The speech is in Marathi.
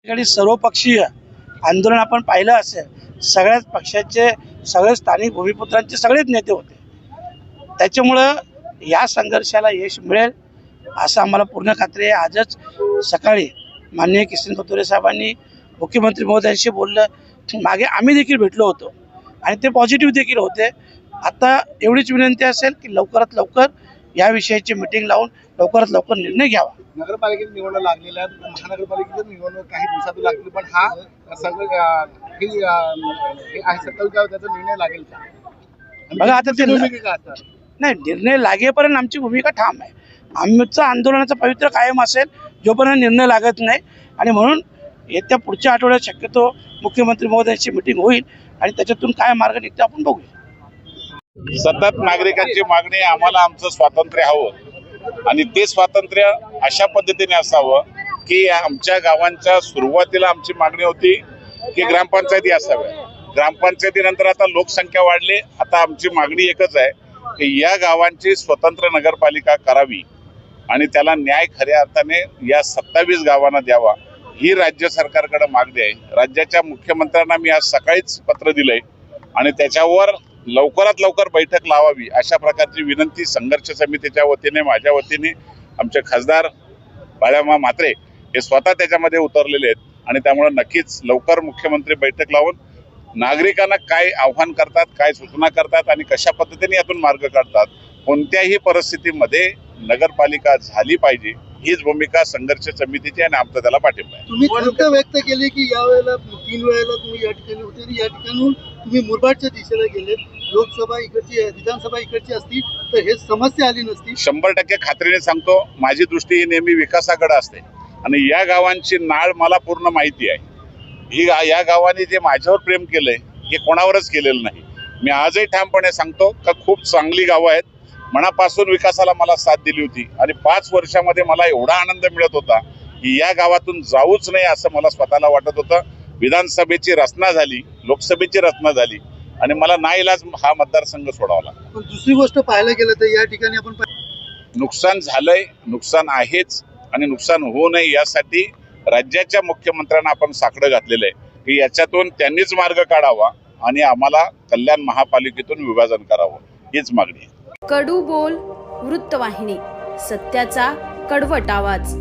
ठिकाणी सर्वपक्षीय आंदोलन आपण पाहिलं असेल, सगळ्याच पक्षाचे सगळे स्थानिक भूमिपुत्रांचे सगळेच नेते होते. त्याच्यामुळं या संघर्षाला यश मिळेल असं आम्हाला पूर्ण खात्री आहे. आजच सकाळी माननीय किसन कथोरे साहेबांनी मुख्यमंत्री महोदयांशी बोललं, मागे आम्ही देखील भेटलो होतो आणि ते पॉझिटिव्ह देखील होते. आता एवढीच विनंती असेल की लवकरात लवकर या विषयाची मीटिंग लावून लवकरात लवकर निर्णय घ्यावा. नगरपालिकेची निवडणूक लागलेल्या आहेत, महानगरपालिकेची निवडणूक काही दिवसात लागली, पण हा सगळं हे आहे 27 त्याचा निर्णय लागेल का? बघा आता ते भूमिका असणार नाही, निर्णय लागेपर्यंत आमची भूमिका ठाम आहे. आमचं आंदोलनाचं पवित्र कायम असेल जोपर्यंत निर्णय लागत नाही. आणि म्हणून येत्या पुढच्या आठवड्यात शक्यतो मुख्यमंत्री महोदयांची मीटिंग होईल आणि त्याच्यातून काय मार्ग निघतो आपण बघूया. सतत नागरिकांची मागणी, आम्हाला आमचं स्वातंत्र्य हवं आणि ते स्वातंत्र्य अशा पद्धतीने असावं की आमच्या गावांच्या सुरुवातीला आमची मागणी होती की ग्रामपंचायती असाव्या. ग्रामपंचायतीनंतर आता लोकसंख्या वाढली, आता आमची मागणी एकच आहे की या गावांची स्वतंत्र नगरपालिका करावी आणि त्याला न्याय खऱ्या अर्थाने या 27 गावांना द्यावा, ही राज्य सरकारकडे मागणी आहे. राज्याच्या मुख्यमंत्र्यांना मी आज सकाळीच पत्र दिलंय आणि त्याच्यावर लवकरात लवकर बैठक लावावी अशा प्रकारची विनंती संघर्ष समितीच्या वतीने, माझ्या वतीने, आमचे खासदार बाळामा म्हात्रे हे स्वतः त्याच्यामध्ये उतरलेले आहेत. आणि त्यामुळे नक्कीच लवकर मुख्यमंत्री बैठक लावून नागरिकांना काय आव्हान करतात, काय सूचना करतात आणि कशा पद्धतीने यातून मार्ग काढतात, कोणत्याही परिस्थितीमध्ये नगरपालिका झाली पाहिजे, हीच भूमिका संघर्ष समितीची आणि आमचा त्याला पाठिंबा आहे. तुम्ही खंत व्यक्त केली की यावेळेला 3 वेळेला तुम्ही या ठिकाणी होते आणि या ठिकाणून तुम्ही मुरबाडच्या दिशेला गेलेत. लोकसभा इकडची, विधानसभा इकडची असती तर हे समस्या आली नसती. 100% खात्रीने सांगतो, माझी दृष्टी ही नेहमी विकासाकडे असते आणि या गावांची नाळ मला पूर्ण माहिती आहे. या गावाने जे माझ्यावर प्रेम केलंय हे कोणावरच केलेलं नाही. मी आजही ठामपणे सांगतो का खूप चांगली गावं आहेत, मनापासून विकासाला मला साथ दिली होती आणि 5 वर्षामध्ये मला एवढा आनंद मिळत होता की या गावातून जाऊच नाही असं मला स्वतःला वाटत होतं. विधानसभेची रचना झाली, लोकसभेची रचना झाली आणि मला नाईलाज हा मतदारसंघ सोडावा लागला. पण दुसरी गोष्ट पाहायला गेलं तर या ठिकाणी आपण नुकसान झालंय, नुकसान आहेच आणि नुकसान होऊ नये यासाठी राज्याच्या मुख्यमंत्र्यांना आपण साकडं घातलेलं आहे की याच्यातून त्यांनीच मार्ग काढावा आणि आम्हाला कल्याण महापालिकेतून विभाजन करावं, हीच मागणी आहे. कडू बोल वृत्तवाहिनी, सत्याचा कडवट आवाज.